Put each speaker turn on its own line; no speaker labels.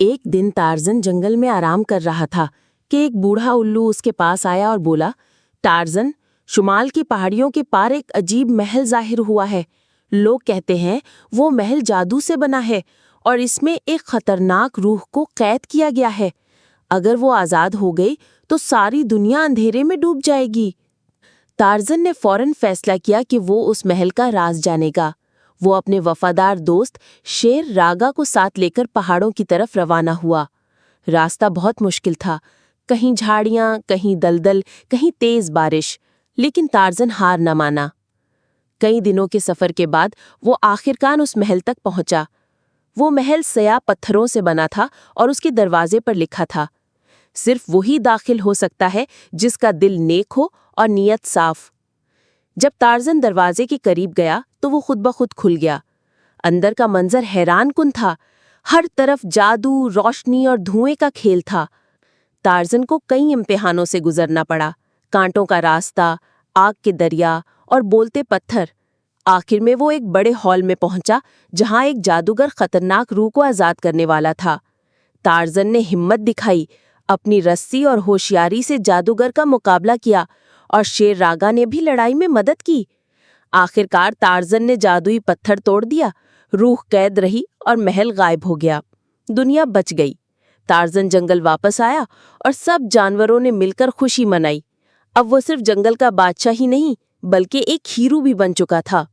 ایک دن टार्ज़न जंगल में आराम कर रहा था कि एक बूढ़ा उल्लू उसके पास आया और बोला, टार्ज़न, शुमाल की पहाड़ियों के पार एक अजीब महल जाहिर हुआ है। लोग कहते हैं वो महल जादू से बना है और इसमें एक खतरनाक रूह को कैद किया गया है। अगर वो आज़ाद हो गई तो सारी दुनिया अंधेरे में डूब जाएगी। टार्ज़न ने फौरन फैसला किया कि वो उस महल का राज जानेगा। वो अपने वफादार दोस्त शेर रागा को साथ लेकर पहाड़ों की तरफ रवाना हुआ। रास्ता बहुत मुश्किल था, कहीं झाड़ियां, कहीं दलदल, कहीं तेज बारिश, लेकिन टार्ज़न हार न माना। कई दिनों के सफर के बाद वो आखिरकार उस महल तक पहुंचा। वो महल स्याह पत्थरों से बना था और उसके दरवाजे पर लिखा था, सिर्फ वही दाखिल हो सकता है जिसका दिल नेक हो और नीयत साफ। जब टार्ज़न दरवाजे के करीब गया तो वो खुद ब खुद खुल गया। अंदर का मंजर हैरान कुन था। हर तरफ जादू, रोशनी और धुएं का खेल था। टार्ज़न को कई इम्तिहानों से गुजरना पड़ा, कांटों का रास्ता, आग के दरिया और बोलते पत्थर। आखिर में वो एक बड़े हॉल में पहुंचा जहां एक जादूगर खतरनाक रूह को आजाद करने वाला था। टार्ज़न ने हिम्मत दिखाई, अपनी रस्सी और होशियारी से जादूगर का मुकाबला किया और शेर रागा ने भी लड़ाई में मदद की। आखिरकार टार्ज़न ने जादुई पत्थर तोड़ दिया, रूह कैद रही और महल गायब हो गया। दुनिया बच गई। टार्ज़न जंगल वापस आया और सब जानवरों ने मिलकर खुशी मनाई। अब वो सिर्फ जंगल का बादशाह ही नहीं, बल्कि एक हीरो भी बन चुका था।